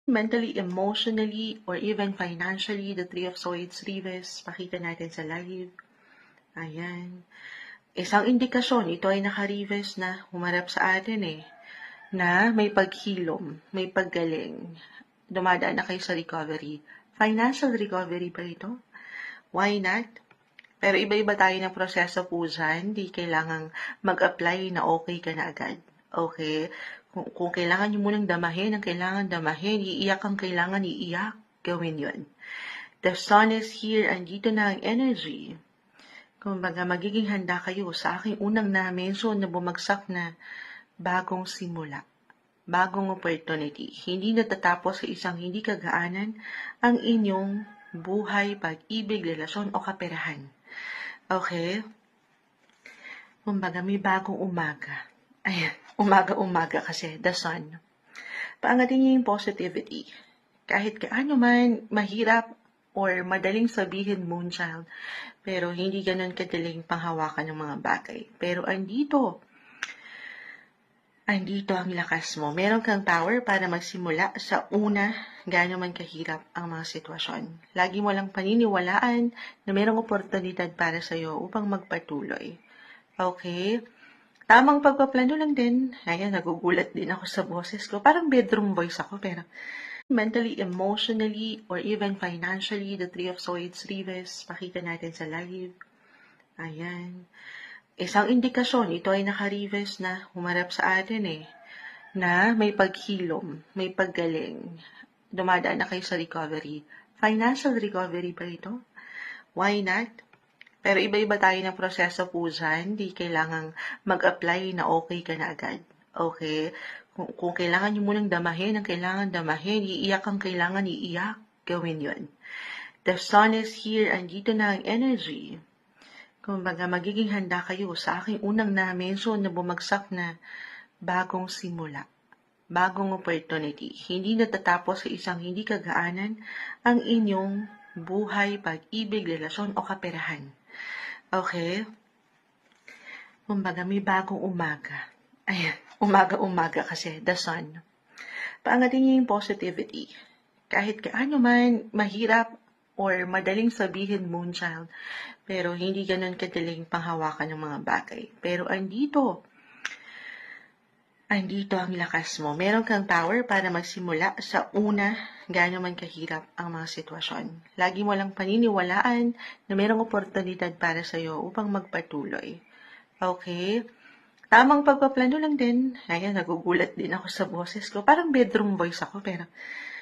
mentally, emotionally, or even financially, the Three of Swords reverse, pakita natin sa live. Ayan. Isang indikasyon, ito ay naka-reverse na humarap sa atin na may paghilom, may paggaling. Dumadaan na kayo sa recovery. Financial recovery ba ito? Why not? Pero iba-iba tayo ng proseso po dyan. Di kailangang mag-apply na okay ka na agad. Okay? Kung kailangan nyo munang damahin, ang kailangan damahin, iiyak ang kailangan iiyak, gawin yun. The sun is here, andito na ang energy. Kumbaga, magiging handa kayo sa aking unang na-mention na bumagsak na bagong simula, bagong opportunity. Hindi natatapos sa isang hindi kagaanan ang inyong buhay, pag-ibig, relasyon o kaperahan. Okay? Kumbaga, may bagong umaga. Ayan, umaga-umaga kasi, the sun. Paangatin niyo yung positivity. Kahit gaano man mahirap or madaling sabihin moonchild, pero hindi ganun kadaling panghawakan ng mga bagay. Pero andito ang lakas mo. Meron kang power para magsimula sa una, gaano man kahirap ang mga sitwasyon. Lagi mo lang paniniwalaan na merong oportunidad para sa'yo upang magpatuloy. Okay? Tamang pagpaplano lang din. Ayan, nagugulat din ako sa boses ko. Parang bedroom voice ako, pero mentally, emotionally, or even financially, the Three of Swords reverse, pakita natin sa live. Ayan. Isang indikasyon, ito ay naka-reverse na humarap sa atin na may paghilom, may paggaling. Dumadaan na kayo sa recovery. Financial recovery ba ito? Why not? Pero iba-iba tayo ng proseso po dyan. Di kailangang mag-apply na okay ka na agad. Okay? Kung kailangan nyo munang damahin, ang kailangan damahin, iiyak ang kailangan iiyak, gawin yun. The sun is here, andito na ang energy. Kumbaga, magiging handa kayo sa aking unang na-mention na bumagsak na bagong simula, bagong opportunity. Hindi natatapos sa isang hindi kagaanan ang inyong buhay, pag-ibig, relasyon o kaperahan. Okay? Kumbaga, may bagong umaga. Ayan, umaga-umaga kasi, the sun. Paangatin niyo yung positivity. Kahit gaano man mahirap or madaling sabihin moonchild, pero hindi ganun kadaling panghawakan ng mga bagay. Pero andito ang lakas mo. Meron kang power para magsimula sa una, gaano man kahirap ang mga sitwasyon. Lagi mo lang paniniwalaan na merong oportunidad para sa'yo upang magpatuloy. Okay? Tamang pagpaplano lang din. Ayan, nagugulat din ako sa boses ko. Parang bedroom voice ako, pero